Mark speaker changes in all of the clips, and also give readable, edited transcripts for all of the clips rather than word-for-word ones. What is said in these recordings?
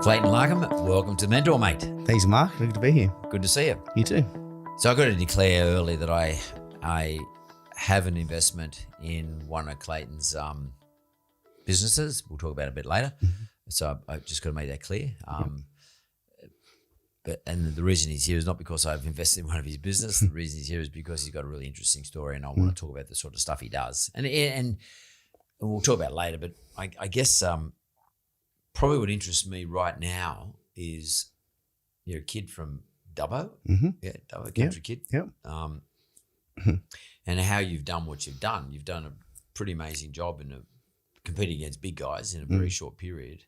Speaker 1: Clayton Larcombe, welcome to Mentor, mate.
Speaker 2: Thanks, Mark. Good to be here.
Speaker 1: Good to see you.
Speaker 2: You too.
Speaker 1: So I got to declare early that I have an investment in one of Clayton's businesses. We'll talk about it a bit later.
Speaker 2: Mm-hmm.
Speaker 1: So I've just got to make that clear. And the reason he's here is not because I've invested in one of his business. The reason he's here is because he's got a really interesting story, and I want to talk about the sort of stuff he does. And we'll talk about it later. But I guess probably what interests me right now is you're a kid from Dubbo, Dubbo, country kid.
Speaker 2: Yep.
Speaker 1: And how you've done what you've done. You've done a pretty amazing job in competing against big guys in a very short period.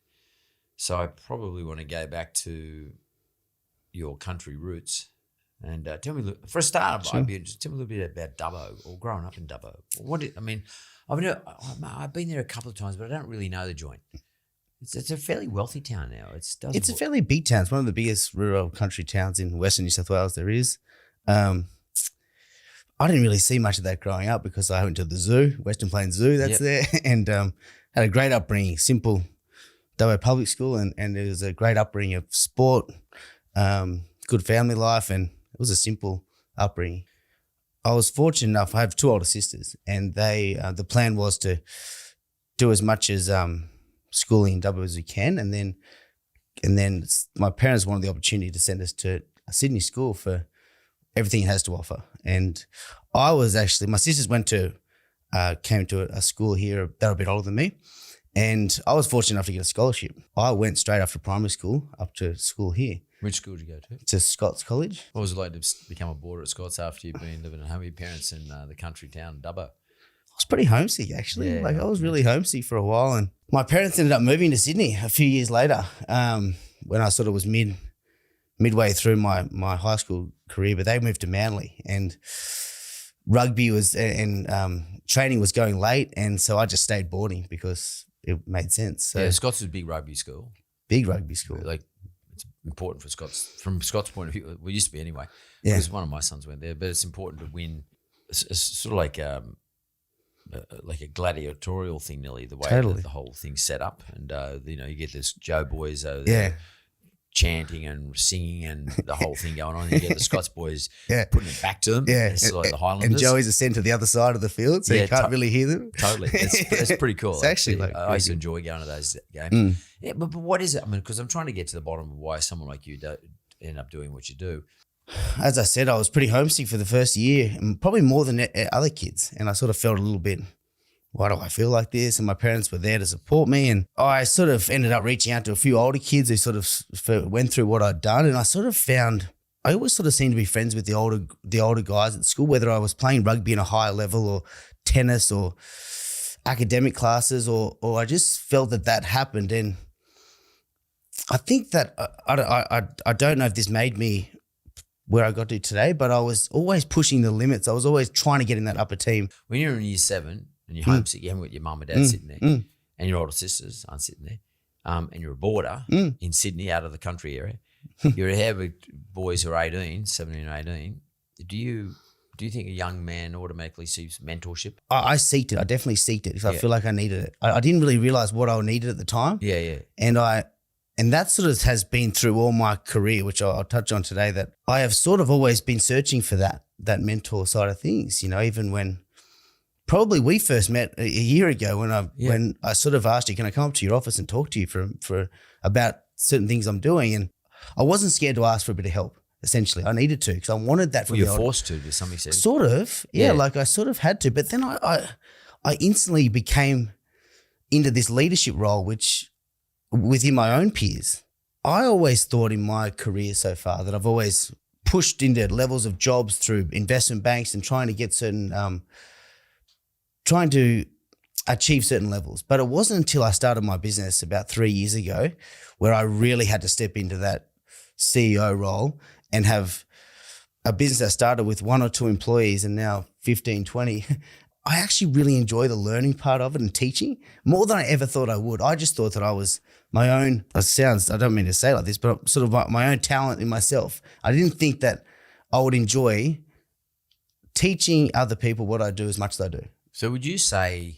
Speaker 1: So I probably want to go back to your country roots and tell me, for a start, tell me a little bit about Dubbo or growing up in Dubbo. I've been there a couple of times, but I don't really know the joint. It's a fairly wealthy town now. It's
Speaker 2: a fairly big town. It's one of the biggest rural country towns in Western New South Wales there is. I didn't really see much of that growing up because I went to the zoo, Western Plains Zoo, that's there, and had a great upbringing, simple Dubbo Public School, and it was a great upbringing of sport, good family life, and it was a simple upbringing. I was fortunate enough, I have two older sisters, and they the plan was to do as much as schooling in Dubbo as we can, and then my parents wanted the opportunity to send us to a Sydney school for everything it has to offer. And I was actually, my sisters came to a school here that were a bit older than me, and I was fortunate enough to get a scholarship. I went straight after primary school up to school here.
Speaker 1: Which school did you go to?
Speaker 2: To Scots College.
Speaker 1: What was it like to become a boarder at Scots after you've been living at home with your parents in the country town Dubbo?
Speaker 2: I was pretty homesick, actually.
Speaker 1: Yeah,
Speaker 2: I was really homesick for a while, and my parents ended up moving to Sydney a few years later when I sort of was midway through my high school career, but they moved to Manly, and rugby was and training was going late, and so I just stayed boarding because it made sense. So
Speaker 1: Scots is a big rugby school.
Speaker 2: Big rugby school.
Speaker 1: Like, it's important for Scots, from Scots' point of view. Well, it used to be anyway.
Speaker 2: Yeah.
Speaker 1: Because one of my sons went there, but it's important to win. It's sort of like a gladiatorial thing, nearly, the way that the whole thing's set up. And, you get this Joe boys over there chanting and singing and the whole thing going on. You get the Scots boys putting it back to them.
Speaker 2: Yeah.
Speaker 1: It's like the Highlanders.
Speaker 2: And Joey's sent to the other side of the field, so you can't really hear them.
Speaker 1: Totally. It's pretty cool.
Speaker 2: It's actually
Speaker 1: I used to enjoy going to those games. Yeah, but what is it? I mean, because I'm trying to get to the bottom of why someone like you end up doing what you do.
Speaker 2: As I said, I was pretty homesick for the first year, and probably more than other kids. And I sort of felt a little bit, why do I feel like this? And my parents were there to support me. And I sort of ended up reaching out to a few older kids who sort of went through what I'd done. And I sort of found, I always sort of seemed to be friends with the older guys at school, whether I was playing rugby in a higher level or tennis or academic classes, or I just felt that happened. And I think that, I don't know if this made me where I got to today, but I was always pushing the limits. I was always trying to get in that upper team.
Speaker 1: When you're in year 7 and you're homesick, you haven't got your mum and dad sitting there, and your older sisters aren't sitting there, and you're a boarder in Sydney, out of the country area, you're here with boys who are 17 or 18. Do you think a young man automatically sees mentorship?
Speaker 2: I seeked it. I definitely seeked it because I feel like I needed it. I didn't really realize what I needed at the time.
Speaker 1: Yeah.
Speaker 2: And that sort of has been through all my career, which I'll touch on today, that I have sort of always been searching for that mentor side of things, even when probably we first met a year ago when I sort of asked you, can I come up to your office and talk to you for about certain things I'm doing? And I wasn't scared to ask for a bit of help, essentially. I needed to because I wanted that from
Speaker 1: you're forced to some extent.
Speaker 2: Sort of, yeah, like I sort of had to. But then I instantly became into this leadership role, which within my own peers. I always thought in my career so far that I've always pushed into levels of jobs through investment banks and trying to get trying to achieve certain levels. But it wasn't until I started my business about 3 years ago where I really had to step into that CEO role and have a business that started with 1 or 2 employees and now 15, 20. I actually really enjoy the learning part of it and teaching more than I ever thought I would. I just thought that I was my own, I don't mean to say it like this, but sort of my own talent in myself. I didn't think that I would enjoy teaching other people what I do as much as I do.
Speaker 1: So would you say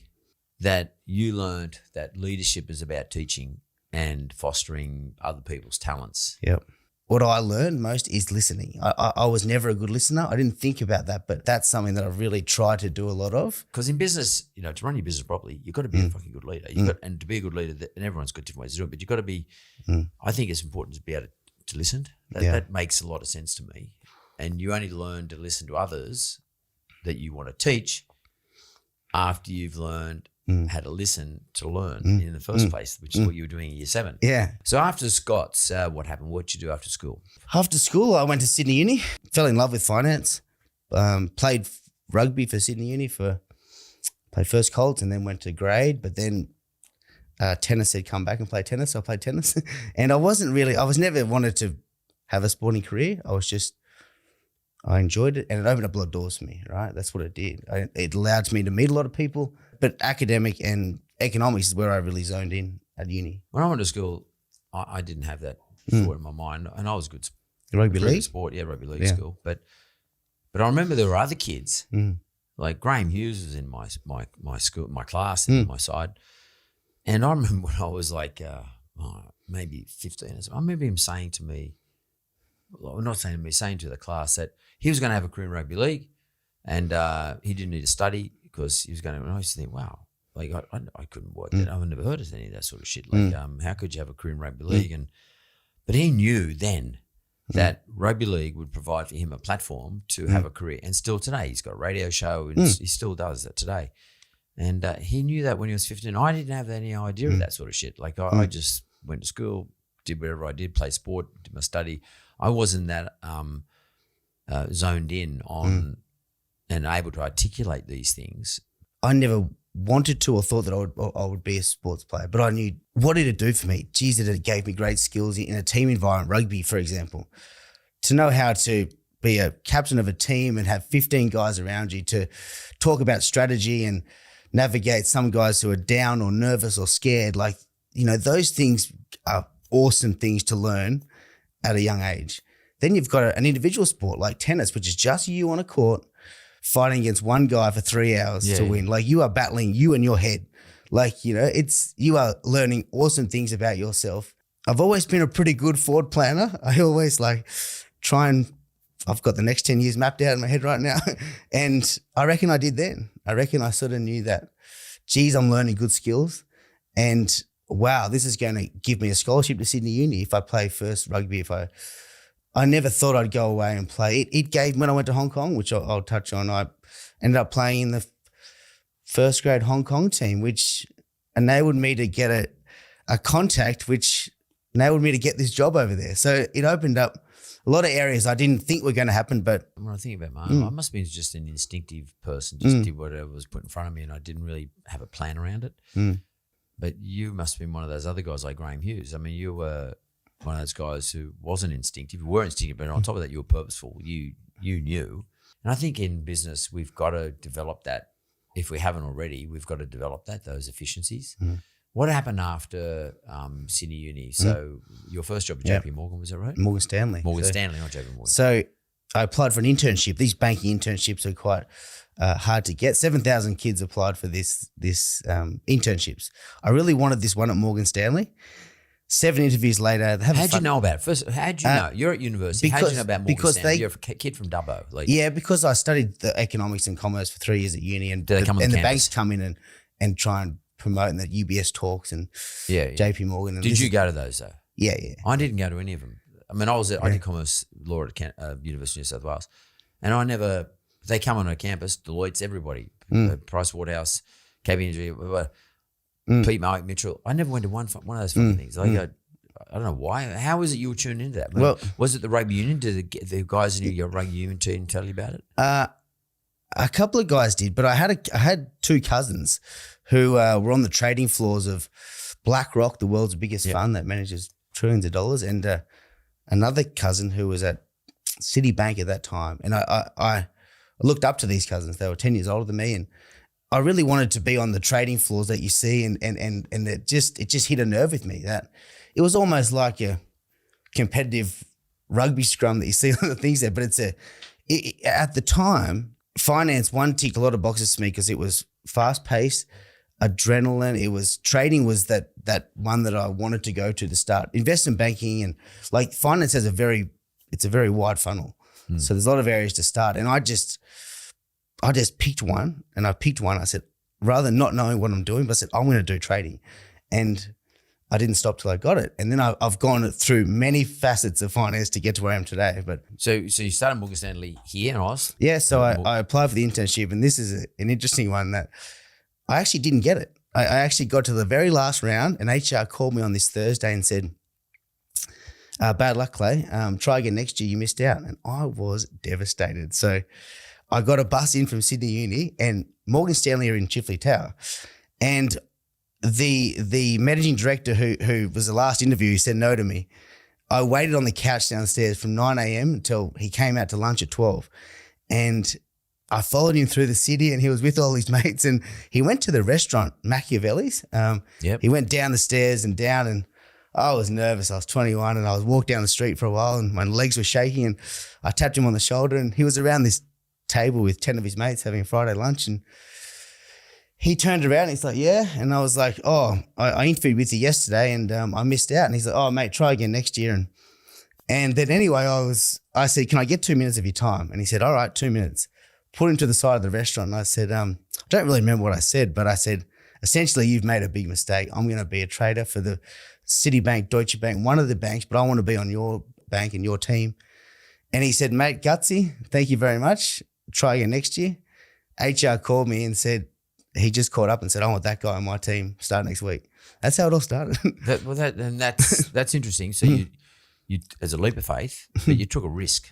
Speaker 1: that you learned that leadership is about teaching and fostering other people's talents.
Speaker 2: Yep. What I learned most is listening. I was never a good listener. I didn't think about that, but that's something that I've really tried to do a lot of.
Speaker 1: Because in business, you know, to run your business properly, you've got to be a fucking good leader. And to be a good leader, and everyone's got different ways to do it, but you've got to be, I think it's important to be able to listen. That makes a lot of sense to me. And you only learn to listen to others that you want to teach after you've learned how to listen to learn in the first place, which is what you were doing in year 7.
Speaker 2: Yeah.
Speaker 1: So after Scott's, what happened? What did you do after school?
Speaker 2: After school, I went to Sydney Uni, fell in love with finance, played rugby for Sydney Uni played first Colts and then went to grade, but then tennis said come back and play tennis. So I played tennis and I was never wanted to have a sporting career. I enjoyed it and it opened up a lot of doors for me, right? That's what it did. It allowed me to meet a lot of people, but academic and economics is where I really zoned in at uni.
Speaker 1: When I went to school, I didn't have that thought in my mind, and I was good.
Speaker 2: Rugby league?
Speaker 1: Sport, rugby league school. But I remember there were other kids, like Graham Hughes was in my school, my class, and my side. And I remember when I was like maybe 15 or so, I remember him saying to me, well, not saying to me, saying to the class that he was going to have a career in rugby league and he didn't need to study because he was going to, and I used to think, wow, like I couldn't work that. I've never heard of any of that sort of shit. Like how could you have a career in rugby league? But he knew then that rugby league would provide for him a platform to have a career. And still today, he's got a radio show and he still does that today. And he knew that when he was 15. I didn't have any idea of that sort of shit. Like I just went to school, did whatever I did, play sport, did my study. I wasn't that zoned in on and able to articulate these things.
Speaker 2: I never wanted to or thought that I would be a sports player, but I knew what did it do for me? Geez, it gave me great skills in a team environment, rugby, for example, to know how to be a captain of a team and have 15 guys around you, to talk about strategy and navigate some guys who are down or nervous or scared. Like, you know, those things are awesome things to learn at a young age. Then you've got an individual sport like tennis, which is just you on a court fighting against one guy for 3 hours to win. Like you are battling you and your head. Like, you know, you are learning awesome things about yourself. I've always been a pretty good forward planner. I always I've got the next 10 years mapped out in my head right now. And I reckon I did then. I reckon I sort of knew that, geez, I'm learning good skills. And wow, this is going to give me a scholarship to Sydney Uni if I play first rugby. I never thought I'd go away and play. It gave, when I went to Hong Kong, which I'll touch on, I ended up playing in the first grade Hong Kong team, which enabled me to get a contact, which enabled me to get this job over there. So it opened up a lot of areas I didn't think were going to happen. But
Speaker 1: when I think about my own, I must have been just an instinctive person, just did whatever was put in front of me and I didn't really have a plan around it. But you must have been one of those other guys like Graham Hughes. I mean, you were one of those guys who wasn't instinctive. You were instinctive, but on top of that, you were purposeful. You knew. And I think in business, we've got to develop that. If we haven't already, we've got to develop those efficiencies. What happened after Sydney Uni? So your first job at JP Morgan, was that right?
Speaker 2: Morgan Stanley.
Speaker 1: Stanley, not JP Morgan.
Speaker 2: So I applied for an internship. These banking internships are quite hard to get. 7,000 kids applied for this internships. I really wanted this one at Morgan Stanley. 7 interviews later.
Speaker 1: How'd you know about it? First, how'd you know? You're at university. How'd you know about Morgan Stanley? You're a kid from Dubbo.
Speaker 2: Yeah, because I studied the economics and commerce for 3 years at uni, and the banks come in and try and promote in the UBS talks and JP Morgan. And
Speaker 1: did you go to those though?
Speaker 2: Yeah.
Speaker 1: I didn't go to any of them. I mean, I did commerce law at University of New South Wales, and they come on our campus, Deloitte's, everybody, Price Waterhouse, KPMG, Pete Mark Mitchell. I never went to one of those fucking things. I don't know why. How was it you were tuned into that? Well, was it the rugby union? Did the guys in your rugby union team tell you about it?
Speaker 2: A couple of guys did, but I had 2 cousins who were on the trading floors of BlackRock, the world's biggest fund that manages trillions of dollars, and another cousin who was at Citibank at that time. And I looked up to these cousins. They were 10 years older than me, and I really wanted to be on the trading floors that you see, and it just hit a nerve with me that it was almost like a competitive rugby scrum that you see on the things there. But at the time, finance ticked a lot of boxes to me because it was fast paced. adrenaline. It was trading was that one that I wanted to go to start. Investment banking and like finance has a very wide funnel. So there's a lot of areas to start. And I just picked one, and I picked one. I said, rather than not knowing what I'm doing, but I said, I'm going to do trading. And I didn't stop till I got it. And then I've gone through many facets of finance to get to where I am today. But
Speaker 1: So you started Morgan Stanley here in Oz?
Speaker 2: Yeah, so I applied for the internship, and this is an interesting one that I actually didn't get it. I actually got to the very last round, and HR called me on this Thursday and said, bad luck, Clay. Try again next year. You missed out. And I was devastated. So I got a bus in from Sydney Uni, and Morgan Stanley are in Chifley Tower. And the managing director who was the last interview, he said no to me. I waited on the couch downstairs from 9 a.m. until he came out to lunch at 12. And I followed him through the city, and he was with all his mates, and he went to the restaurant, Machiavelli's. He went down the stairs and down, and I was nervous. I was 21, and I was walked down the street for a while, and my legs were shaking, and I tapped him on the shoulder, and he was around this table with 10 of his mates having a Friday lunch, and he turned around and he's like, yeah. And I was like, oh, I interviewed with you yesterday, and I missed out. And he's like, oh, mate, try again next year. And then anyway, I said, can I get 2 minutes of your time? And he said, all right, 2 minutes. Put him to the side of the restaurant. And I said, I don't really remember what I said, but I said, essentially, you've made a big mistake. I'm going to be a trader for the Citibank, Deutsche Bank, one of the banks, but I want to be on your bank and your team. And he said, mate, gutsy, thank you very much. Try again next year. HR called me and said, he just caught up and said, I want that guy on my team start next week. That's how it all started.
Speaker 1: That's interesting. So you as a leap of faith, but you took a risk.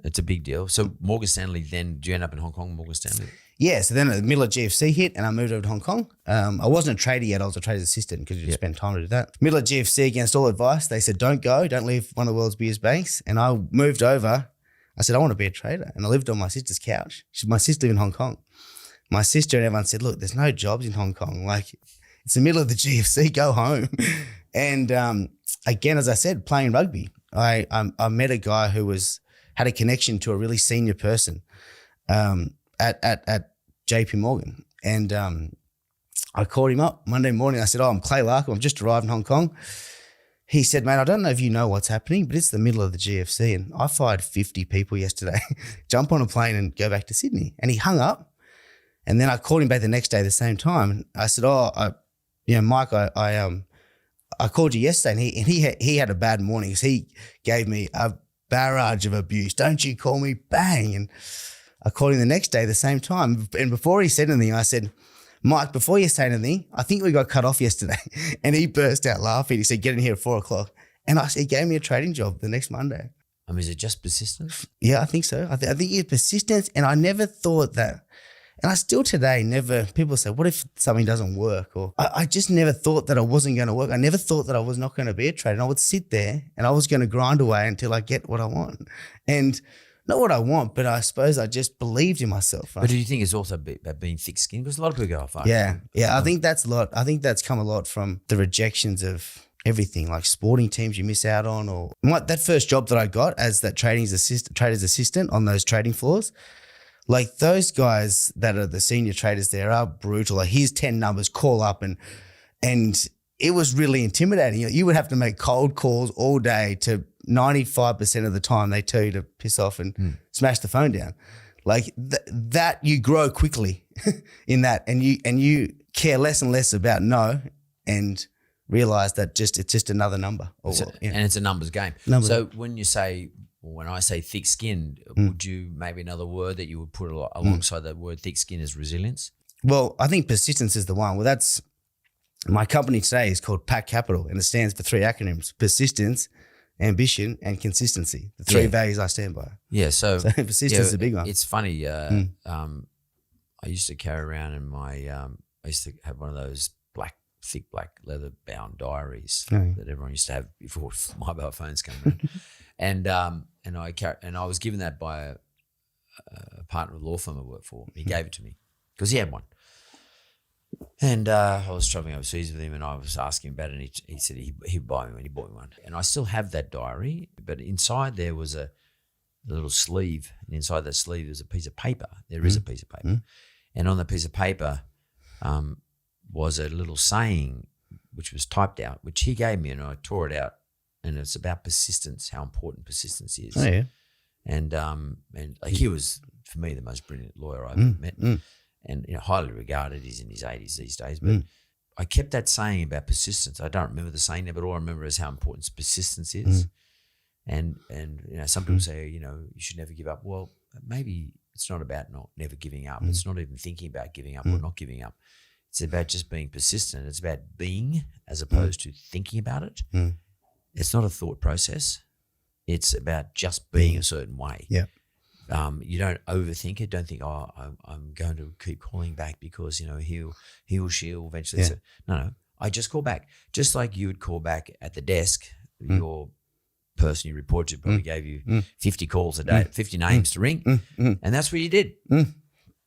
Speaker 1: It's a big deal. So Morgan Stanley, then do you end up in Hong Kong, Morgan Stanley?
Speaker 2: Yeah, so then the middle of GFC hit and I moved over to Hong Kong. I wasn't a trader yet. I was a trader's assistant because you just spend time to do that. Middle of GFC, against all advice, they said, don't leave one of the world's biggest banks. And I moved over. I said, I want to be a trader. And I lived on my sister's couch. My sister lived in Hong Kong. My sister and everyone said, look, there's no jobs in Hong Kong. Like, it's the middle of the GFC, go home. And again, as I said, playing rugby, I met a guy who had a connection to a really senior person at JP Morgan. And I called him up Monday morning. I said, I'm Clay Larcombe. I've just arrived in Hong Kong. He said, mate, I don't know if you know what's happening, but it's the middle of the GFC. And I fired 50 people yesterday, jump on a plane and go back to Sydney. And he hung up. And then I called him back the next day at the same time. I said, Mike, I called you yesterday, and he had a bad morning because he gave me a barrage of abuse. Don't you call me, bang. And I called him the next day at the same time. And before he said anything, I said, Mike, before you say anything, I think we got cut off yesterday. And he burst out laughing. He said, get in here at 4:00. And he gave me a trading job the next Monday.
Speaker 1: I mean, is it just persistence?
Speaker 2: Yeah, I think so. I think it's persistence. And I never thought that. And I still today people say, what if something doesn't work? Or I just never thought that I wasn't going to work. I never thought that I was not going to be a trader. And I would sit there and I was going to grind away until I get what I want. And not what I want, but I suppose I just believed in myself. Right?
Speaker 1: But do you think it's also about being thick-skinned? Because a lot of people go, fuck.
Speaker 2: Yeah. I think that's a lot. I think that's come a lot from the rejections of everything, like sporting teams you miss out on. Or that first job that I got as that trader's assistant on those trading floors, like those guys that are the senior traders there are brutal. Like here's 10 numbers, call up, and it was really intimidating. You would have to make cold calls all day to 95% of the time they tell you to piss off and smash the phone down. Like that you grow quickly in that, and you care less and less about no, and realize that it's just another number.
Speaker 1: And it's a numbers game. So when I say thick-skinned, would you maybe another word that you would put alongside that word thick-skin is resilience?
Speaker 2: Well, I think persistence is the one. Well, that's my company today is called Pack Capital, and it stands for 3 acronyms: persistence, ambition, and consistency. The 3 values I stand by.
Speaker 1: Yeah, so
Speaker 2: persistence is a big one.
Speaker 1: It's funny. I used to carry around in my I used to have one of those thick black leather bound diaries that everyone used to have before mobile phones came around. And I was given that by a partner of the law firm I worked for. He gave it to me because he had one. And I was traveling overseas with him, and I was asking about it, and he said he'd buy me one. He bought me one. And I still have that diary, but inside there was a little sleeve, and inside that sleeve there's a piece of paper. There is a piece of paper. And on the piece of paper, was a little saying which was typed out, which he gave me, and I tore it out, and it's about persistence, how important persistence is.
Speaker 2: Oh yeah.
Speaker 1: And like he was, for me, the most brilliant lawyer I've ever met, and highly regarded. He's in his 80s these days, but I kept that saying about persistence. I don't remember the saying there, but all I remember is how important persistence is. And some people say, you should never give up. Well, maybe it's not about never giving up. It's not even thinking about giving up or not giving up. It's about just being persistent. It's about being as opposed to thinking about it. It's not a thought process. It's about just being a certain way.
Speaker 2: Yeah.
Speaker 1: You don't overthink it. Don't think, I'm going to keep calling back because, he or she'll eventually say, no, I just call back. Just like you would call back at the desk, your person you report to probably gave you 50 calls a day, 50 names to ring, and that's what you did.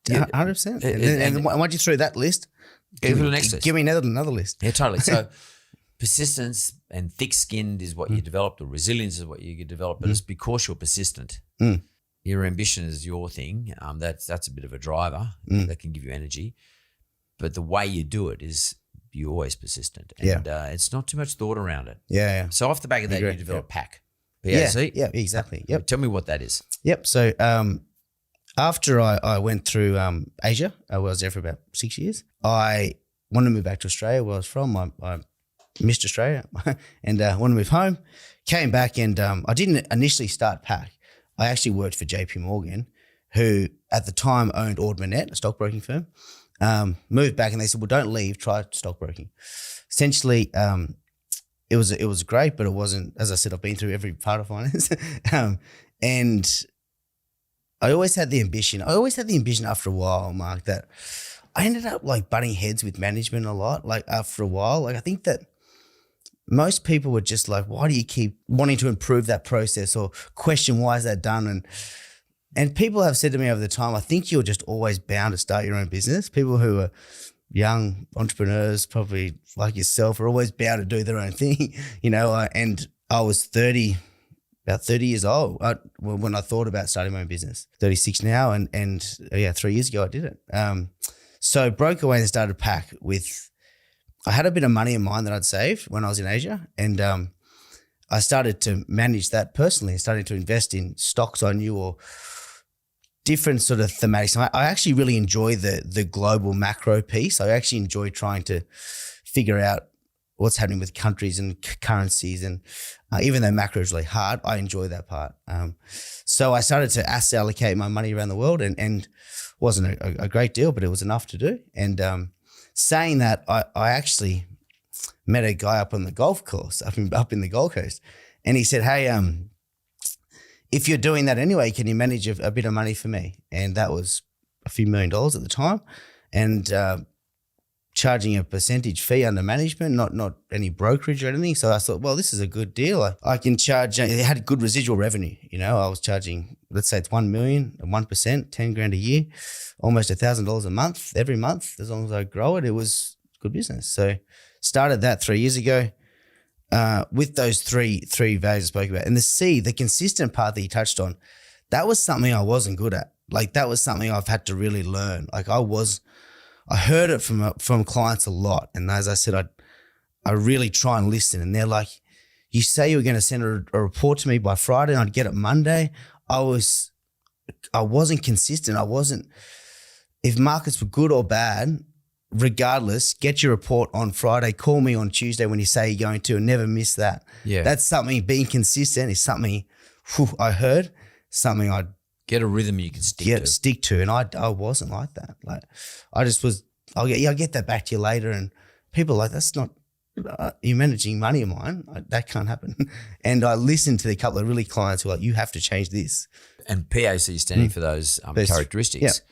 Speaker 2: 100%. And once you through that list, give me another list.
Speaker 1: Yeah, totally. So persistence and thick-skinned is what you developed, or resilience is what you develop, but it's because you're persistent. Your ambition is your thing. That's a bit of a driver that can give you energy, but the way you do it is you're always persistent, and it's not too much thought around it.
Speaker 2: Yeah.
Speaker 1: So off the back of that, you develop PAC.
Speaker 2: PAC? Yeah, exactly. Yep.
Speaker 1: Tell me what that is.
Speaker 2: Yep. So after I went through Asia, I was there for about 6 years. I wanted to move back to Australia, where I was from. I missed Australia and wanted to move home. Came back and I didn't initially start PAC. I actually worked for JP Morgan, who at the time owned Ord Minnett, a stockbroking firm. Moved back and they said, well, don't leave, try stockbroking. Essentially, it was great, but it wasn't, as I said, I've been through every part of finance. And I always had the ambition after a while, Mark, that I ended up like butting heads with management a lot. Like after a while, like I think that most people were just like, why do you keep wanting to improve that process or question why is that done? And people have said to me over the time, I think you're just always bound to start your own business. People who are young entrepreneurs, probably like yourself, are always bound to do their own thing, and I was about 30 years old when I thought about starting my own business. 36 now, and 3 years ago I did it. So broke away and started PAC with, I had a bit of money in mind that I'd saved when I was in Asia, and I started to manage that personally, starting to invest in stocks I knew or different sort of thematics. I actually really enjoy the global macro piece. I actually enjoy trying to figure out what's happening with countries and currencies, and even though macro is really hard, I enjoy that part. So I started to asset allocate my money around the world, and wasn't a great deal, but it was enough to do. And saying that, I actually met a guy up on the golf course up in the Gold Coast, and he said, hey, if you're doing that anyway, can you manage a bit of money for me? And that was a few $1 million at the time, and charging a percentage fee under management, not any brokerage or anything. So I thought, well, this is a good deal. I can charge, it had good residual revenue. I was charging, let's say it's 1 million, 1%, 10 grand a year, almost $1,000 a month, every month. As long as I grow it, it was good business. So started that 3 years ago with those three values I spoke about. And the consistent part that you touched on, that was something I wasn't good at. Like that was something I've had to really learn. Like I heard it from clients a lot. And as I said, I really try and listen. And they're like, you say you were going to send a report to me by Friday and I'd get it Monday. I wasn't consistent. If markets were good or bad, regardless, get your report on Friday, call me on Tuesday when you say you're going to, and never miss that. Yeah. That's something, being consistent is something I heard, something I'd
Speaker 1: get a rhythm you can stick to.
Speaker 2: And I wasn't like that. Like I just was, I'll get that back to you later. And people are like, that's not, you're managing money of mine. That can't happen. And I listened to a couple of really clients who are like, you have to change this.
Speaker 1: And PAC standing for those characteristics. Yeah.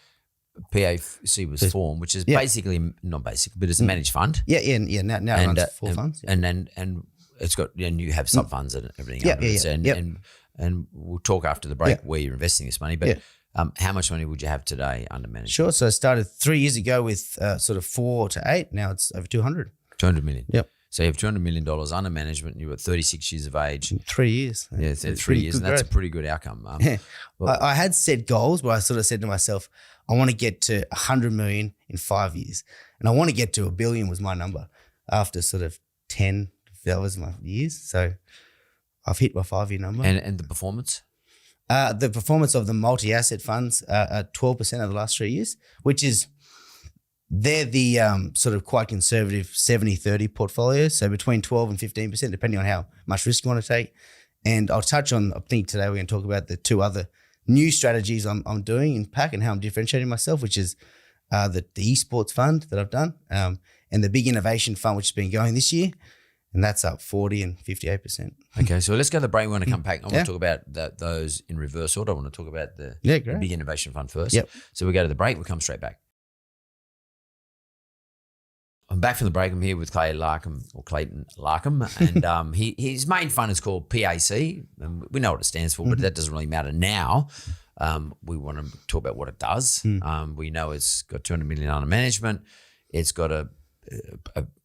Speaker 1: PAC was formed, which is basically, not basic, but it's a managed fund.
Speaker 2: Yeah. Now it runs 4 funds.
Speaker 1: Yeah. And it's got, and you have sub funds and everything. And we'll talk after the break where you're investing this money. But how much money would you have today under management?
Speaker 2: Sure. So I started 3 years ago with sort of 4 to 8. Now it's over 200.
Speaker 1: 200 million.
Speaker 2: Yep.
Speaker 1: So you have $200 million under management, and you're at 36 years of age.
Speaker 2: 3 years.
Speaker 1: Yeah, 3 years, and that's a pretty good outcome.
Speaker 2: I had set goals, but I sort of said to myself, I want to get to 100 million in 5 years. And I want to get to 1 billion was my number after sort of 10, that was my years. So I've hit my 5-year number.
Speaker 1: And the performance?
Speaker 2: The performance of the multi-asset funds are 12% over the last 3 years, which is, they're the sort of quite conservative 70-30 portfolios. So between 12 and 15%, depending on how much risk you want to take. And I'll touch on, I think today we're going to talk about the 2 other new strategies I'm doing in PAC and how I'm differentiating myself, which is the esports fund that I've done and the big innovation fund, which has been going this year. And that's up 40 and 58%.
Speaker 1: Okay, so let's go to the break. We want to come back. I want to talk about those in reverse order. I want to talk about the big innovation fund first.
Speaker 2: Yep.
Speaker 1: So we go to the break. We'll come straight back. I'm back from the break. I'm here with Clayton Larcombe, and his main fund is called PAC. We know what it stands for, but that doesn't really matter now. We want to talk about what it does. We know it's got 200 million under management. It's got a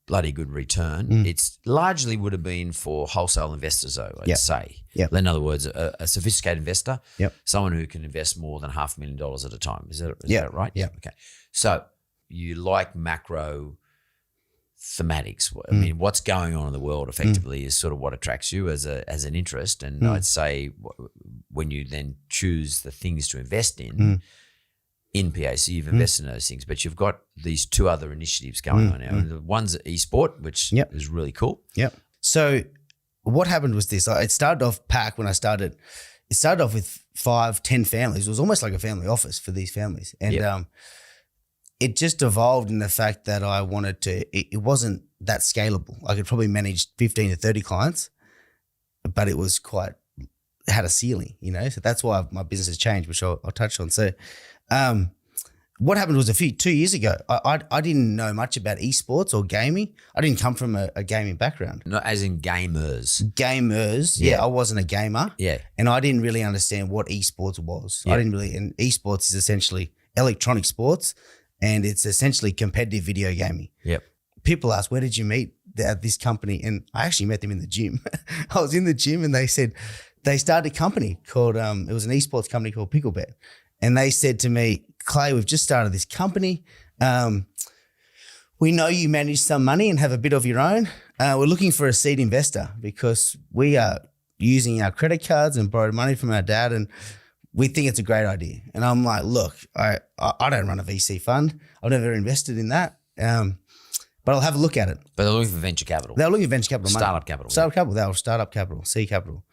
Speaker 1: bloody good return. It's largely would have been for wholesale investors, though, I'd say.
Speaker 2: Yep.
Speaker 1: In other words, a sophisticated investor,
Speaker 2: yep,
Speaker 1: someone who can invest more than $500,000 at a time. Is that right?
Speaker 2: Yeah.
Speaker 1: Okay. So you like macro thematics. I mean, what's going on in the world effectively is sort of what attracts you as an interest. And I'd say when you then choose the things to invest in PAC, you've invested in those things, but you've got these 2 other initiatives going on now. And one's esport, which is really cool.
Speaker 2: Yep. So what happened was this. It started off PAC when I started. It started off with 5-10 families. It was almost like a family office for these families. And it just evolved in the fact that I wanted to, it wasn't that scalable. I could probably manage 15 to 30 clients, but it was had a ceiling, so that's why my business has changed, which I'll touch on. So what happened was 2 years ago, I didn't know much about esports or gaming. I didn't come from a gaming background.
Speaker 1: Not as in gamers.
Speaker 2: Yeah. I wasn't a gamer.
Speaker 1: Yeah.
Speaker 2: And I didn't really understand what esports was.
Speaker 1: Yeah.
Speaker 2: And esports is essentially electronic sports, and it's essentially competitive video gaming.
Speaker 1: Yep.
Speaker 2: People ask, where did you meet this company? And I actually met them in the gym. I was in the gym and they said, they started a company called, it was an esports company called Picklebet. And they said to me, Clay, we've just started this company. We know you manage some money and have a bit of your own. We're looking for a seed investor because we are using our credit cards and borrowed money from our dad, and we think it's a great idea. And I'm like, look, I don't run a VC fund. I've never invested in that. But I'll have a look at it.
Speaker 1: But they're looking for venture capital.
Speaker 2: They're looking for venture capital.
Speaker 1: Startup capital.
Speaker 2: Startup capital. They were startup capital, seed capital.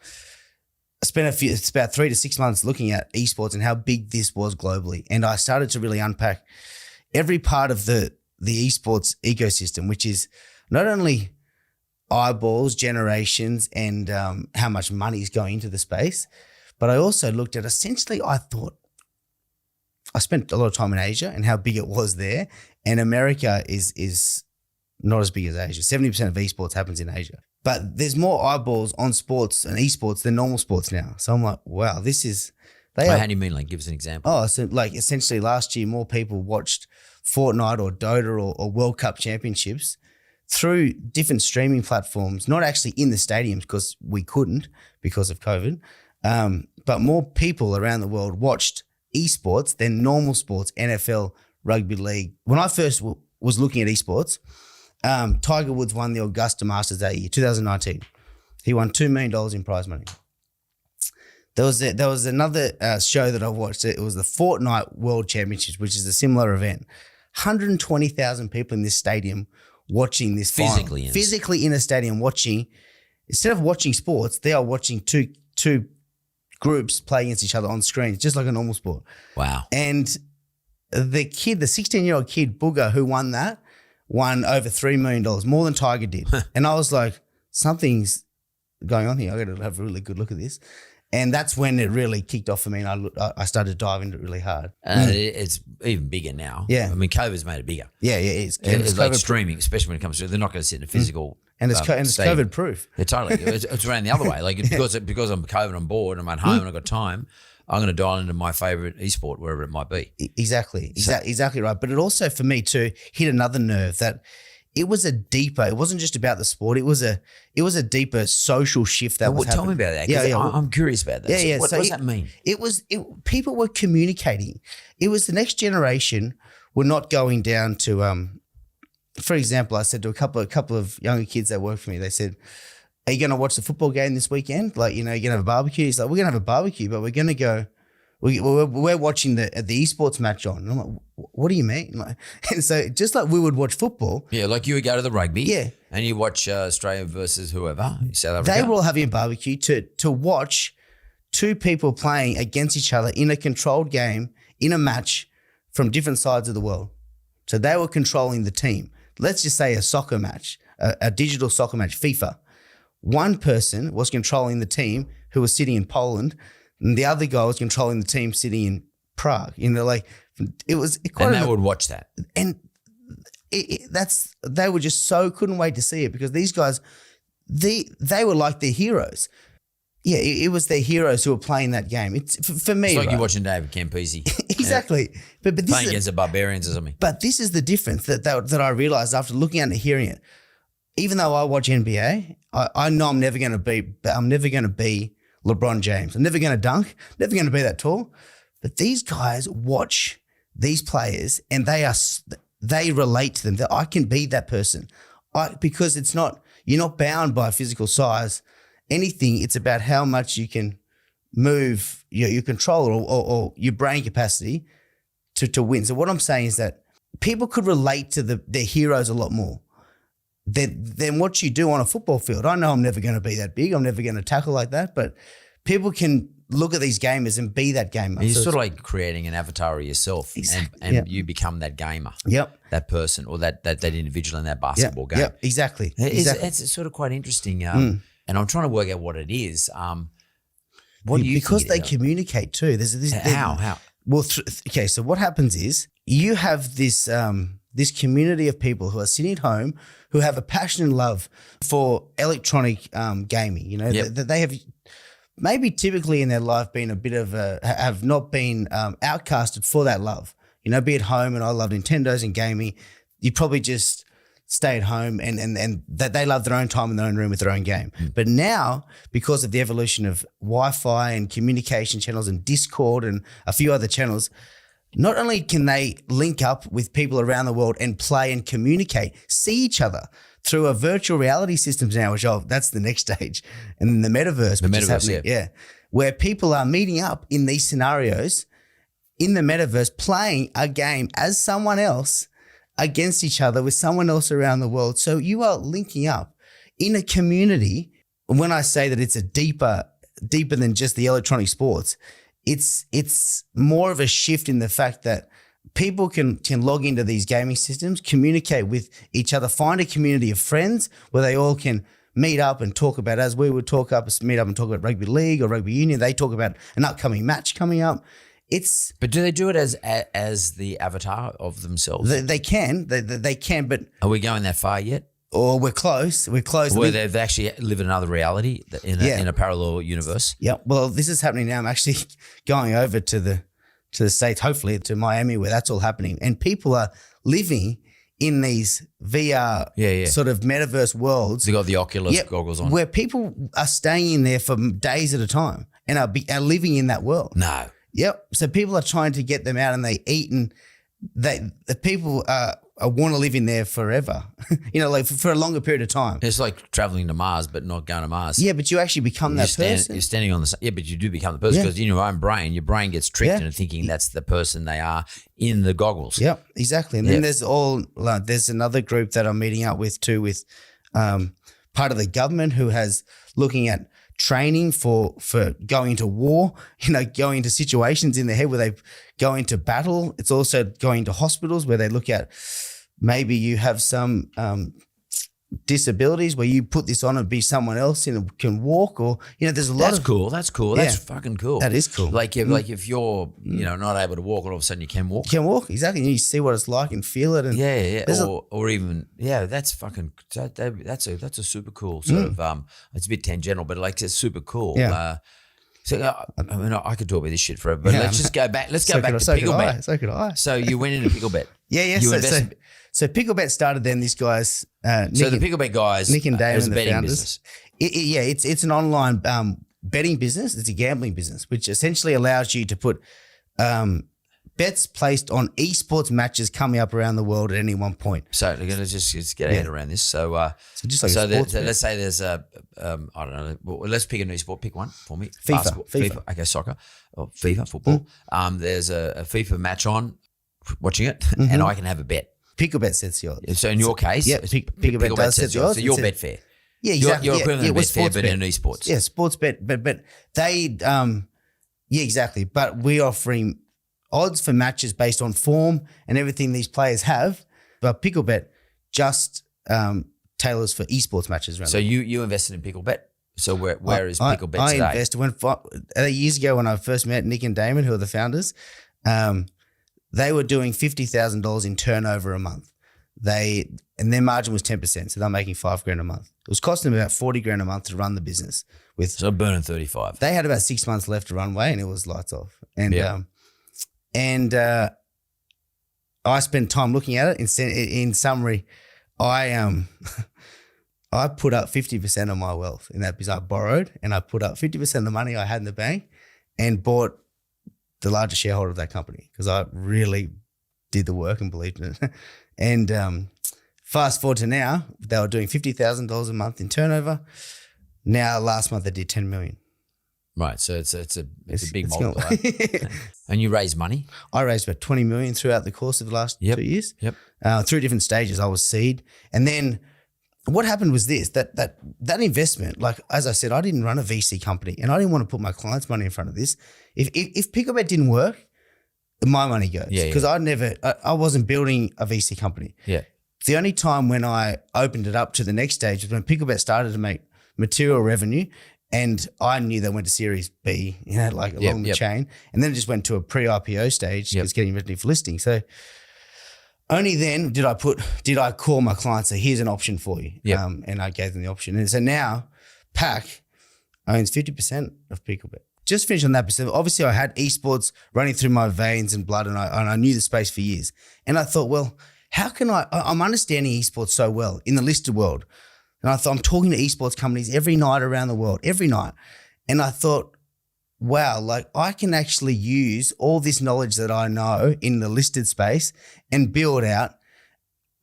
Speaker 2: I spent it's about 3 to 6 months looking at esports and how big this was globally. And I started to really unpack every part of the esports ecosystem, which is not only eyeballs, generations, and how much money is going into the space, but I also looked at essentially, I spent a lot of time in Asia and how big it was there. And America is not as big as Asia. 70% of esports happens in Asia. But there's more eyeballs on sports and esports than normal sports now. So I'm like, wow, this is...
Speaker 1: How do you mean? Like, give us an example.
Speaker 2: Oh, so like essentially last year, more people watched Fortnite or Dota or World Cup championships through different streaming platforms, not actually in the stadiums because we couldn't because of COVID, but more people around the world watched esports than normal sports, NFL, rugby league. When I first was looking at esports, Tiger Woods won the Augusta Masters that year, 2019. He won $2 million in prize money. There was another show that I watched. It was the Fortnite World Championships, which is a similar event. 120,000 people in this stadium watching this physically in a stadium watching. Instead of watching sports, they are watching two groups play against each other on screen, just like a normal sport.
Speaker 1: Wow.
Speaker 2: And the 16-year-old kid, Booger, who won over $3 million, more than Tiger did. And I was like, something's going on here. I got to have a really good look at this. And that's when it really kicked off for me, and I started to dive into it really hard.
Speaker 1: It's even bigger now.
Speaker 2: Yeah.
Speaker 1: I mean, COVID's made it bigger.
Speaker 2: Yeah, it's
Speaker 1: like streaming, especially when it comes to, they're not going to sit in a physical
Speaker 2: and it's COVID proof.
Speaker 1: Yeah, totally. It's around the other way. Like because I'm COVID on board, I'm at home and I've got time, I'm going to dial into my favorite esport, wherever it might be.
Speaker 2: Exactly right. But it also, for me too, hit another nerve that it was a deeper. It wasn't just about the sport. It was a deeper social shift that was happening.
Speaker 1: Tell me about that. Yeah, I'm curious about that.
Speaker 2: Yeah.
Speaker 1: What does that mean?
Speaker 2: People were communicating. It was the next generation were not going down to. For example, I said to a couple of younger kids that work for me. They said, "Are you going to watch the football game this weekend? Like, you're going to have a barbecue?" He's like, "We're going to have a barbecue, but we're going to go. We're watching the esports match on." And I'm like, "What do you mean?" Like, and so just like we would watch football.
Speaker 1: Yeah, like you would go to the rugby.
Speaker 2: Yeah.
Speaker 1: And you watch Australia versus whoever, South Africa.
Speaker 2: They were all having a barbecue to watch two people playing against each other in a controlled game, in a match from different sides of the world. So they were controlling the team. Let's just say a soccer match, a digital soccer match, FIFA. One person was controlling the team who was sitting in Poland, and the other guy was controlling the team sitting in Prague. Like it was quite.
Speaker 1: And they would watch that.
Speaker 2: And they were just couldn't wait to see it, because these guys, they were like their heroes. Yeah, it was their heroes who were playing that game. It's for me.
Speaker 1: It's like
Speaker 2: right?
Speaker 1: you're watching David Campese.
Speaker 2: Exactly. But this
Speaker 1: playing against the Barbarians or something.
Speaker 2: But this is the difference that I realized after looking at and hearing it. Even though I watch NBA, I know I'm never going to be LeBron James. I'm never going to dunk, never going to be that tall. But these guys watch these players and they relate to them. I can be that person. Because you're not bound by physical size, anything. It's about how much you can move your control or your brain capacity to win. So what I'm saying is that people could relate to their heroes a lot more than what you do on a football field. I know I'm never going to be that big. I'm never going to tackle like that. But people can look at these gamers and be that gamer.
Speaker 1: And you're sort of like creating an avatar of yourself,
Speaker 2: exactly,
Speaker 1: and you become that gamer.
Speaker 2: Yep.
Speaker 1: That person or that individual in that basketball game.
Speaker 2: Yep. Exactly.
Speaker 1: It's sort of quite interesting. And I'm trying to work out what it is. What do you
Speaker 2: because
Speaker 1: think
Speaker 2: they communicate too. There's this
Speaker 1: how?
Speaker 2: Well, okay. So what happens is you have this this community of people who are sitting at home who have a passion and love for electronic gaming. They have maybe typically in their life been a bit of have not been outcasted for that love. Be at home, and I love Nintendos and gaming. You probably just stay at home and that they love their own time in their own room with their own game. But now, because of the evolution of Wi-Fi and communication channels and Discord and a few other channels, not only can they link up with people around the world and play and communicate, see each other through a virtual reality systems now, which that's the next stage. And then the metaverse.
Speaker 1: The metaverse,
Speaker 2: yeah. Where people are meeting up in these scenarios in the metaverse, playing a game as someone else against each other with someone else around the world. So you are linking up in a community. When I say that it's a deeper than just the electronic sports, it's more of a shift in the fact that people can log into these gaming systems, communicate with each other, find a community of friends where they all can meet up and talk about, as we would meet up and talk about rugby league or rugby union. They talk about an upcoming match coming up. But
Speaker 1: do they do it as the avatar of themselves?
Speaker 2: They can, but
Speaker 1: are we going that far yet?
Speaker 2: Or we're close.
Speaker 1: Where they actually live in another reality in a parallel universe.
Speaker 2: Yeah. Well, this is happening now. I'm actually going over to the States, hopefully to Miami, where that's all happening, and people are living in these VR sort of metaverse worlds.
Speaker 1: They got the Oculus goggles on,
Speaker 2: where people are staying in there for days at a time and are living in that world.
Speaker 1: No.
Speaker 2: Yep. So people are trying to get them out, and they eat, and the people want to live in there forever. Like for a longer period of time.
Speaker 1: It's like traveling to Mars, but not going to Mars.
Speaker 2: Yeah, but you actually become that person.
Speaker 1: You're standing on the but you do become the person because in your own brain, your brain gets tricked into thinking that's the person they are in the goggles.
Speaker 2: Yep, exactly. And then there's another group that I'm meeting up with too, with part of the government who has looking at training for going into war, going into situations in their head where they go into battle. It's also going to hospitals where they look at maybe you have some disabilities where you put this on and be someone else and can walk, or there's a lot.
Speaker 1: That's cool. That's cool. That's fucking cool.
Speaker 2: That is cool.
Speaker 1: Like if you're not able to walk, and all of a sudden you can walk.
Speaker 2: You can walk, exactly. And you see what it's like and feel it. And
Speaker 1: or even that's fucking that's a super cool sort of it's a bit tangential, but like it's super cool.
Speaker 2: Yeah.
Speaker 1: I could talk about this shit forever, but let's just go back. Let's go back to pickle bet.
Speaker 2: So could I.
Speaker 1: So you went into pickle bet.
Speaker 2: Yeah. So Picklebet started then. These guys,
Speaker 1: So the Picklebet guys,
Speaker 2: Nick and Damon,
Speaker 1: is a
Speaker 2: the
Speaker 1: betting
Speaker 2: founders.
Speaker 1: business.
Speaker 2: It's an online betting business. It's a gambling business, which essentially allows you to put bets placed on esports matches coming up around the world at any one point.
Speaker 1: So we're going to just get our head around this. So
Speaker 2: just like a sports bet.
Speaker 1: let's say there's I don't know. Well, let's pick a new sport. Pick one for me.
Speaker 2: FIFA.
Speaker 1: Basketball, FIFA. Okay, soccer. Or FIFA, football. There's a FIFA match on, watching it, and I can have a bet.
Speaker 2: Picklebet sets the odds.
Speaker 1: So in your case,
Speaker 2: Picklebet does set the odds.
Speaker 1: So you're Betfair.
Speaker 2: Yeah, exactly.
Speaker 1: You're equivalent to Betfair, but
Speaker 2: bet.
Speaker 1: in esports.
Speaker 2: Yeah, sports bet, but they, exactly. But we're offering odds for matches based on form and everything these players have. But Picklebet just tailors for esports matches around.
Speaker 1: So you invested in Picklebet. So where is Picklebet today?
Speaker 2: I invested years ago when I first met Nick and Damon, who are the founders. They were doing $50,000 in turnover a month. And their margin was 10%, so they're making $5,000 a month. It was costing them about $40,000 a month to run the business.
Speaker 1: So burning 35.
Speaker 2: They had about 6 months left to runway, and it was lights off. And I spent time looking at it. In summary, I put up 50% of my wealth in that business. I borrowed, and I put up 50% of the money I had in the bank, and bought the largest shareholder of that company because I really did the work and believed in it. And fast forward to now, they were doing $50,000 a month in turnover. Now, last month they did $10 million.
Speaker 1: Right, so it's a big multiplier. And you raised money?
Speaker 2: I raised about $20 million throughout the course of the last 2 years.
Speaker 1: Yep.
Speaker 2: Through different stages. I was seed, and then what happened was this: that investment. Like as I said, I didn't run a VC company, and I didn't want to put my clients' money in front of this. If Picklebet didn't work, my money goes because I wasn't building a VC company.
Speaker 1: Yeah.
Speaker 2: The only time when I opened it up to the next stage was when Picklebet started to make material revenue. And I knew they went to Series B, along the chain. And then it just went to a pre-IPO stage because getting ready for listing. So only then did I call my clients and say, here's an option for you.
Speaker 1: Yep.
Speaker 2: And I gave them the option. And so now PAC owns 50% of Picklebet. Just finished on that percent. Obviously, I had esports running through my veins and blood, and I knew the space for years. And I thought, well, how can I'm understanding esports so well in the listed world. And I thought, I'm talking to esports companies every night around the world, every night. And I thought, wow, I can actually use all this knowledge that I know in the listed space and build out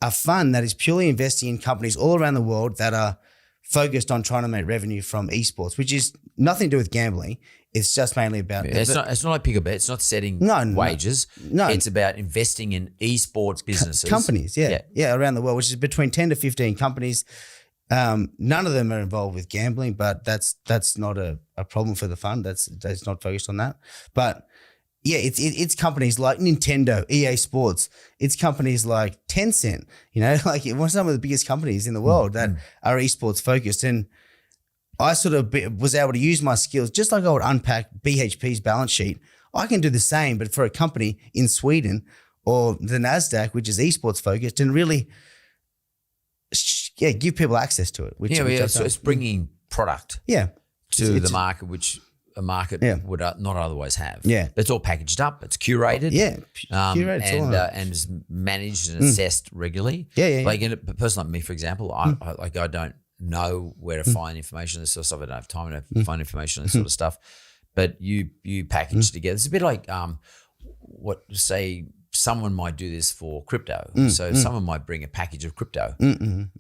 Speaker 2: a fund that is purely investing in companies all around the world that are focused on trying to make revenue from esports, which is nothing to do with gambling. It's just mainly about...
Speaker 1: It's not like Picklebet. It's not setting wages.
Speaker 2: No.
Speaker 1: It's about investing in esports businesses.
Speaker 2: Companies, around the world, which is between 10 to 15 companies. None of them are involved with gambling, but that's not a problem for the fund. That's not focused on that. But yeah, it's companies like Nintendo, EA Sports. It's companies like Tencent, some of the biggest companies in the world that are esports focused. And I sort of was able to use my skills, just like I would unpack BHP's balance sheet. I can do the same, but for a company in Sweden or the NASDAQ, which is esports focused, and really give people access to it.
Speaker 1: So it's bringing product to the market, which a market would not otherwise have.
Speaker 2: Yeah.
Speaker 1: But it's all packaged up. It's curated.
Speaker 2: Yeah. Curated.
Speaker 1: And is managed and assessed regularly.
Speaker 2: Yeah.
Speaker 1: Like a person like me, for example, I don't know where to find information on this sort of stuff. I don't have time to find information on this sort of stuff. But you package together. It's a bit like someone might do this for crypto. So someone might bring a package of crypto.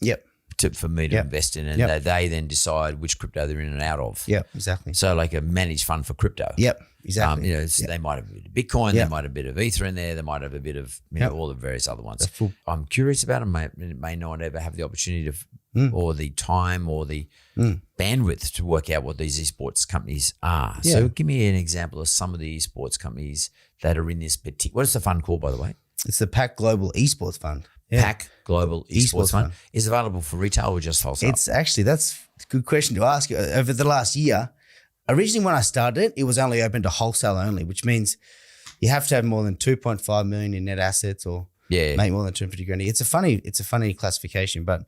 Speaker 2: Yep.
Speaker 1: For me to invest in, and they then decide which crypto they're in and out of.
Speaker 2: Yeah, exactly.
Speaker 1: So like a managed fund for crypto.
Speaker 2: Yep, exactly.
Speaker 1: They might have a bit of Bitcoin, they might have a bit of Ether in there, they might have a bit of all the various other ones. I'm curious about them. May not ever have the opportunity to, or the time, or the bandwidth to work out what these esports companies are.
Speaker 2: Yeah.
Speaker 1: So give me an example of some of the esports companies that are in this particular. What is the fund called, by the way?
Speaker 2: It's the PAC Global Esports Fund.
Speaker 1: PAC Global Esports Fund is available for retail or just wholesale?
Speaker 2: It's actually, that's a good question to ask. Over the last year, originally when I started it was only open to wholesale only, which means you have to have more than 2.5 million in net assets or make more than 250 grand. It's a funny classification, but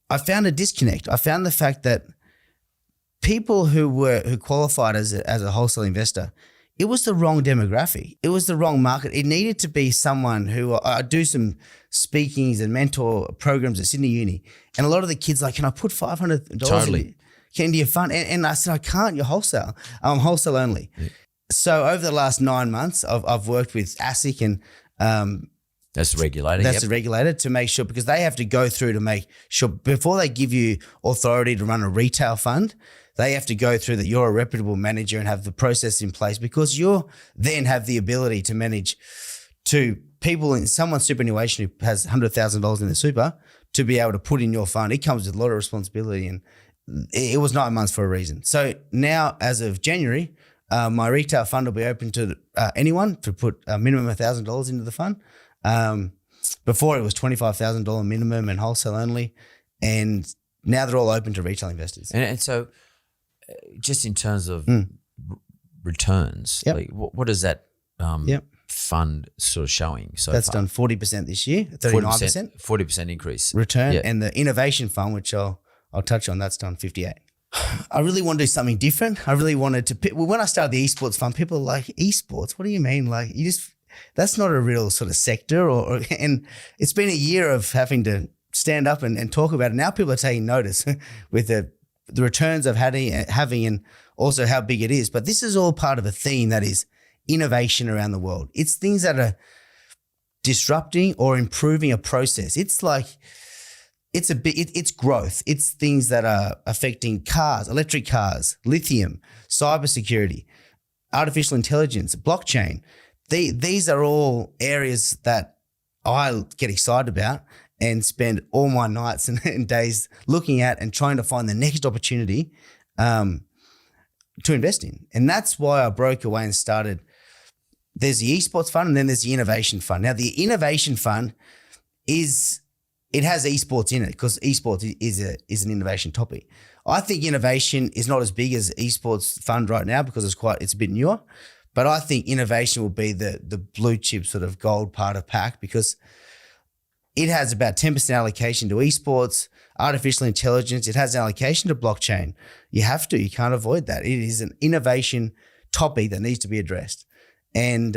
Speaker 2: I found a disconnect. I found the fact that people who qualified as a wholesale investor, it was the wrong demographic. It was the wrong market. It needed to be someone who I do some speakings and mentor programs at Sydney Uni. And a lot of the kids like, can I put $500 into your fund? And I said, I can't, you're wholesale. I'm wholesale only. Yeah. So over the last 9 months, I've worked with ASIC and
Speaker 1: that's the regulator.
Speaker 2: That's the regulator to make sure, because they have to go through to make sure before they give you authority to run a retail fund, they have to go through that you're a reputable manager and have the process in place, because you then have the ability to manage to people in someone's superannuation who has $100,000 in the super to be able to put in your fund. It comes with a lot of responsibility, and it was 9 months for a reason. So now, as of January, my retail fund will be open to anyone to put a minimum of $1,000 into the fund. Before it was $25,000 minimum and wholesale only, and now they're all open to retail investors.
Speaker 1: And so, just in terms of returns, like what is that fund sort of showing? So
Speaker 2: that's done 40% this year, 39%,
Speaker 1: 40% increase
Speaker 2: return, and the innovation fund, which I'll touch on, that's done 58%. I really want to do something different. I really wanted to. When I started the esports fund, people were like, "Esports? What do you mean? Like you just." That's not a real sort of sector, and it's been a year of having to stand up and talk about it. Now people are taking notice with the returns of having and also how big it is. But this is all part of a theme that is innovation around the world. It's things that are disrupting or improving a process. It's like it's growth. It's things that are affecting cars, electric cars, lithium, cybersecurity, artificial intelligence, blockchain. These are all areas that I get excited about and spend all my nights and days looking at and trying to find the next opportunity to invest in. And that's why I broke away and started. There's the esports fund and then there's the innovation fund. Now, the innovation fund has esports in it because esports is an innovation topic. I think innovation is not as big as esports fund right now because it's a bit newer. But I think innovation will be the blue chip sort of gold part of pack, because it has about 10% allocation to esports, artificial intelligence. It has an allocation to blockchain. You can't avoid that. It is an innovation topic that needs to be addressed. And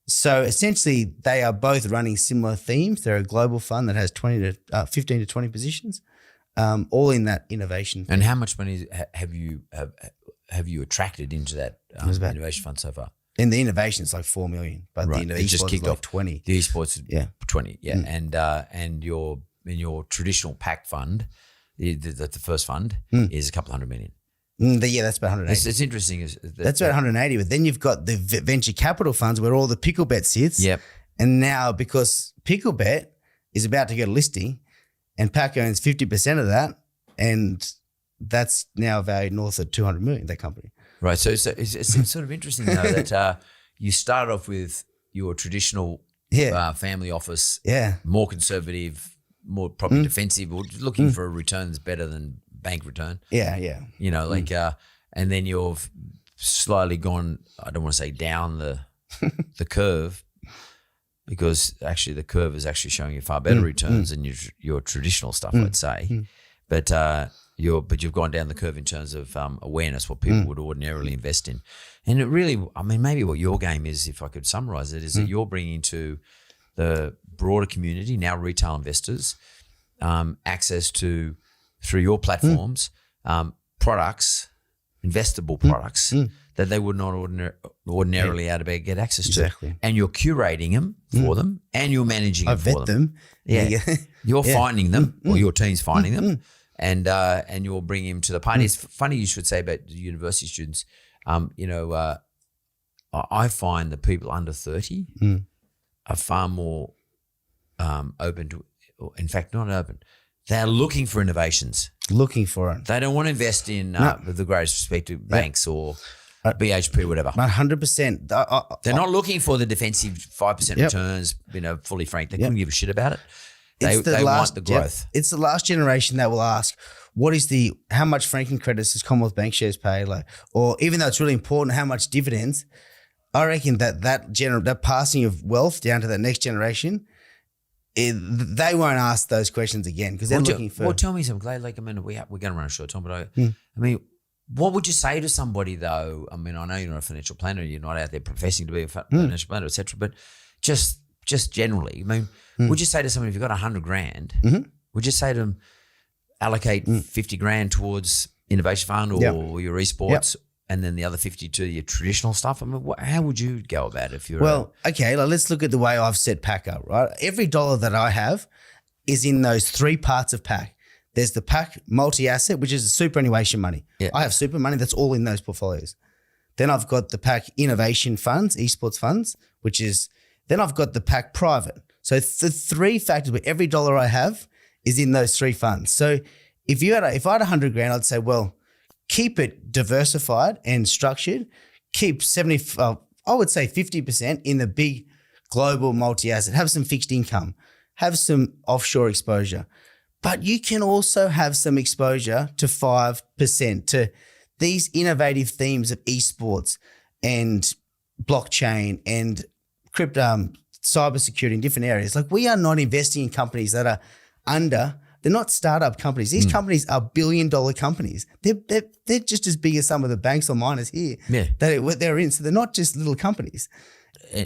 Speaker 2: so essentially they are both running similar themes. They're a global fund that has 15 to 20 positions, all in that innovation.
Speaker 1: And how much money have you attracted into that innovation fund so far?
Speaker 2: In the innovation, it's like 4 million, but
Speaker 1: right.
Speaker 2: The
Speaker 1: it just kicked
Speaker 2: like
Speaker 1: off
Speaker 2: 20.
Speaker 1: The esports, 20, and your traditional pack fund, the first fund is a couple $100 million.
Speaker 2: That's about 180.
Speaker 1: It's interesting.
Speaker 2: That's about 180, but then you've got the venture capital funds where all the PickleBet sits.
Speaker 1: Yep.
Speaker 2: And now because PickleBet is about to get a listing, and Pack owns 50% of that, and that's now valued north of 200 million, that company.
Speaker 1: Right. So it's sort of interesting though that you started off with your traditional family office, more conservative, more probably defensive, or looking for a return that's better than bank return.
Speaker 2: Yeah.
Speaker 1: You know, like, and then you've slightly gone, I don't want to say down the curve, because actually the curve is actually showing you far better returns than your traditional stuff, let's say. But you've gone down the curve in terms of awareness, what people would ordinarily invest in. And it really, I mean, maybe what your game is, if I could summarize it, is that you're bringing to the broader community, now retail investors, access to, through your platforms, products, investable products that they would not ordinarily out of bed get access to. And you're curating them for them, and you're managing them for them. You're finding them, or your team's finding them, and you're bringing them to the party. It's funny you should say about the university students. I find that people under 30 are far more open to, in fact, not open. They're looking for innovations.
Speaker 2: Looking for it.
Speaker 1: They don't want to invest in, with the greatest respect to banks or BHP, whatever.
Speaker 2: 100%.
Speaker 1: They're not looking for the defensive 5% returns, fully franked. They couldn't give a shit about it. They want the growth.
Speaker 2: It's the last generation that will ask, how much franking credits does Commonwealth Bank shares pay? Or even though it's really important, how much dividends? I reckon that passing of wealth down to that next generation, they won't ask those questions again because they're looking for.
Speaker 1: Well, tell me something, Clay. We're going to run a short time, but I mean, What would you say to somebody though? I mean, I know you're not a financial planner, you're not out there professing to be a financial planner, etc. But just generally, I mean, would you say to somebody if you've got $100,000, would you say to them allocate 50 grand towards innovation fund or your esports, and then the other 50 to your traditional stuff? I mean, how would you go about it if you're
Speaker 2: okay, let's look at the way I've set PAC up, right? Every dollar that I have is in those three parts of PAC. There's the PAC multi-asset, which is the superannuation money. Yeah. I have super money that's all in those portfolios. Then I've got the PAC innovation funds, esports funds, then I've got the PAC private. So the three factors where every dollar I have is in those three funds. So if I had $100,000, I'd say, well, keep it diversified and structured. Keep 50% in the big global multi-asset. Have some fixed income. Have some offshore exposure. But you can also have some exposure to 5% to these innovative themes of esports and blockchain and crypto, cybersecurity in different areas. Like, we are not investing in companies that are they're not startup companies. These companies are billion-dollar companies. They're just as big as some of the banks or miners here that they're in. So they're not just little companies.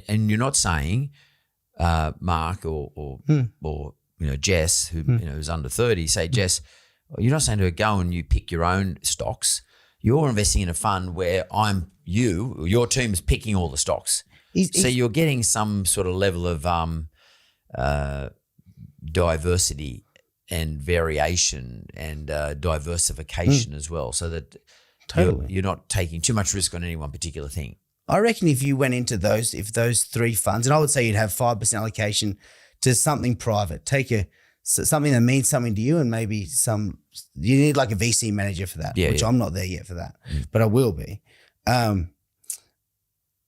Speaker 1: And you're not saying Mark or Jess, who's under 30, say, Jess, you're not saying to her, go and you pick your own stocks. You're investing in a fund where your team is picking all the stocks. So you're getting some sort of level of diversity and variation and diversification as well, so that you're not taking too much risk on any one particular thing.
Speaker 2: I reckon if you went into those three funds, and I would say you'd have 5% allocation to something private. Take something that means something to you, and maybe you need like a VC manager for that, which I'm not there yet for that, but I will be.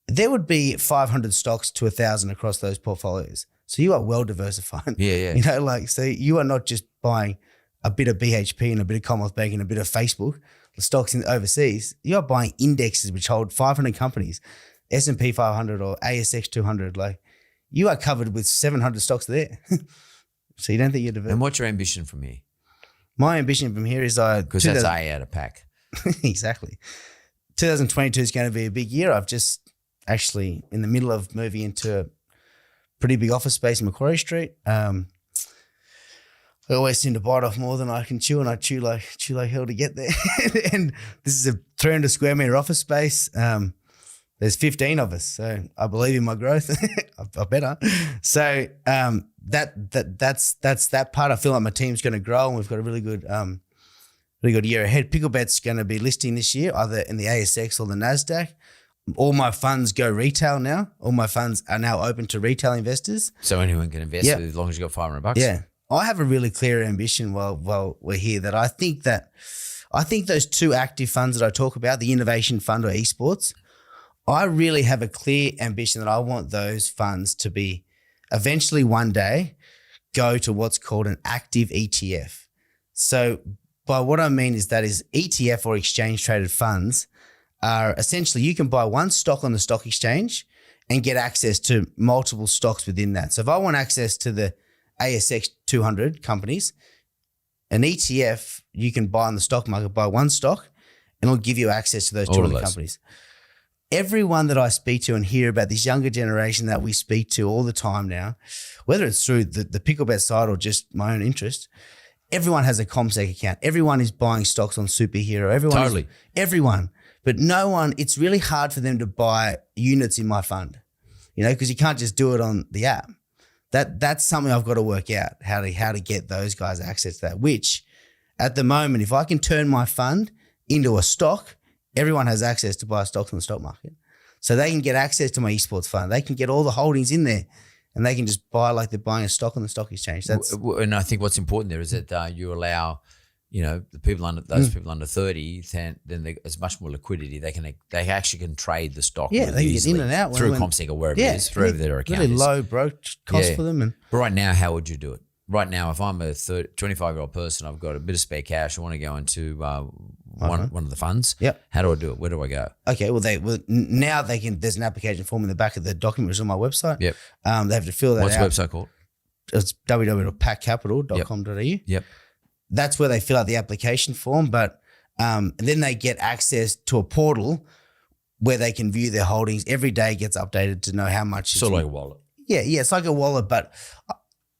Speaker 2: There would be 500 stocks to 1,000 across those portfolios. So you are well diversified.
Speaker 1: Yeah.
Speaker 2: So you are not just buying a bit of BHP and a bit of Commonwealth Bank and a bit of Facebook, the stocks overseas. You are buying indexes which hold 500 companies, S&P 500 or ASX 200. Like, you are covered with 700 stocks there. So you don't think you're diverse.
Speaker 1: And what's your ambition from here?
Speaker 2: My ambition from here is
Speaker 1: because that's A out of PAC.
Speaker 2: Exactly. 2022 is going to be a big year. I've just actually in the middle of moving into a pretty big office space in Macquarie Street. I always seem to bite off more than I can chew, and I chew like hell to get there. And this is a 300 square meter office space. There's 15 of us, so I believe in my growth. I better. So that's that part. I feel like my team's going to grow, and we've got a really good year ahead. Picklebet's going to be listing this year, either in the ASX or the NASDAQ. All my funds go retail now. All my funds are now open to retail investors. So
Speaker 1: anyone can invest as long as you got $500.
Speaker 2: Yeah. I have a really clear ambition while we're here that I think those two active funds that I talk about, the innovation fund or esports, I really have a clear ambition that I want those funds to be eventually one day go to what's called an active ETF. So by what I mean is ETF or exchange traded funds are essentially, you can buy one stock on the stock exchange and get access to multiple stocks within that. So if I want access to the ASX 200 companies, an ETF you can buy on the stock market, buy one stock, and it'll give you access to those 200 companies. Everyone that I speak to and hear about, this younger generation that we speak to all the time now, whether it's through the Picklebet side or just my own interest, everyone has a CommSec account. Everyone is buying stocks on Superhero. Everyone. But no one, it's really hard for them to buy units in my fund, because you can't just do it on the app. That's something I've got to work out, how to get those guys access to that, which at the moment, if I can turn my fund into a stock, everyone has access to buy stocks on the stock market. So they can get access to my esports fund. They can get all the holdings in there, and they can just buy like they're buying a stock on the stock exchange.
Speaker 1: And I think what's important there is that you allow the people under people under 30, then there's much more liquidity. They actually can trade the stock.
Speaker 2: Yeah, they can get in and out
Speaker 1: through CommSec or wherever it is, through their account.
Speaker 2: Really low broke cost for them.
Speaker 1: But right now, how would you do it? Right now, if I'm a 25-year-old person, I've got a bit of spare cash, I want to go into one of the funds.
Speaker 2: Yep.
Speaker 1: How do I do it? Where do I go?
Speaker 2: Okay, now they can. There's an application form in the back of the document, which is on my website.
Speaker 1: Yep.
Speaker 2: They have to fill that out.
Speaker 1: What's the website called?
Speaker 2: It's www.packcapital.com.au.
Speaker 1: Yep.
Speaker 2: That's where they fill out the application form. But And then they get access to a portal where they can view their holdings. Every day gets updated to know how much.
Speaker 1: Sort of like a wallet.
Speaker 2: Yeah, it's like a wallet, but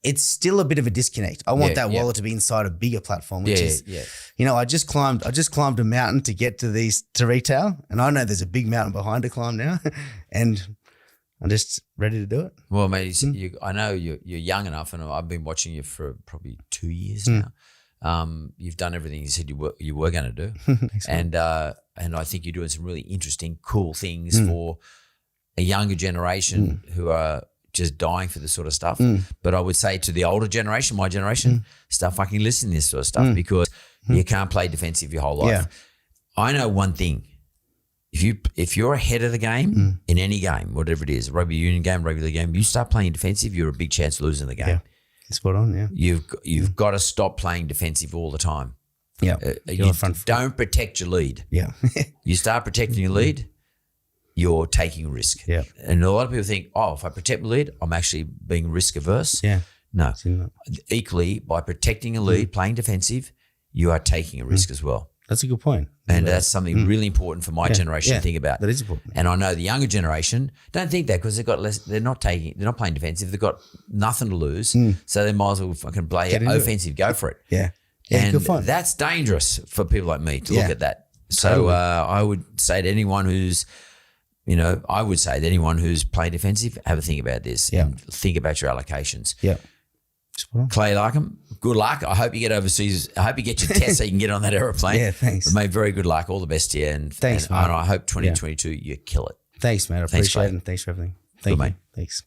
Speaker 2: it's still a bit of a disconnect. I want that wallet to be inside a bigger platform, which is, I just climbed a mountain to get to retail, and I know there's a big mountain behind to climb now, and I'm just ready to do it.
Speaker 1: Well, mate, I know you're young enough, and I've been watching you for probably 2 years now. You've done everything you said you were going to do, and I think you're doing some really interesting, cool things for a younger generation who are just dying for this sort of stuff. But I would say to the older generation, my generation, start fucking listening to this sort of stuff because you can't play defensive your whole life.
Speaker 2: Yeah.
Speaker 1: I know one thing. If you're ahead of the game in any game, whatever it is, rugby union game, rugby league game, you start playing defensive, you're a big chance of losing the game.
Speaker 2: Yeah. Spot on, yeah.
Speaker 1: You've got to stop playing defensive all the time.
Speaker 2: Yeah.
Speaker 1: You don't protect your lead.
Speaker 2: Yeah.
Speaker 1: You start protecting your lead, you're taking a risk.
Speaker 2: Yeah.
Speaker 1: And a lot of people think, if I protect my lead, I'm actually being risk averse.
Speaker 2: Yeah.
Speaker 1: No. Equally, by protecting a lead, playing defensive, you are taking a risk as well.
Speaker 2: That's a good point.
Speaker 1: And that's something really important for my generation to think about.
Speaker 2: That is important.
Speaker 1: And I know the younger generation don't think that because they've got less. They're not playing defensive. They've got nothing to lose, so they might as well fucking play offensive. Go for it.
Speaker 2: Yeah,
Speaker 1: and
Speaker 2: good point.
Speaker 1: That's dangerous for people like me to look at that. So I would say to anyone who's, I would say to anyone who's playing defensive, have a think about this and think about your allocations.
Speaker 2: Yeah.
Speaker 1: Clay Larcombe, good luck. I hope you get overseas. I hope you get your test so you can get on that aeroplane.
Speaker 2: Yeah, thanks.
Speaker 1: But mate, very good luck. All the best to you. And
Speaker 2: thanks,
Speaker 1: and I hope 2022 you kill it.
Speaker 2: Thanks, mate. I appreciate it. And thanks for everything. Thank you,
Speaker 1: mate.
Speaker 2: Thanks.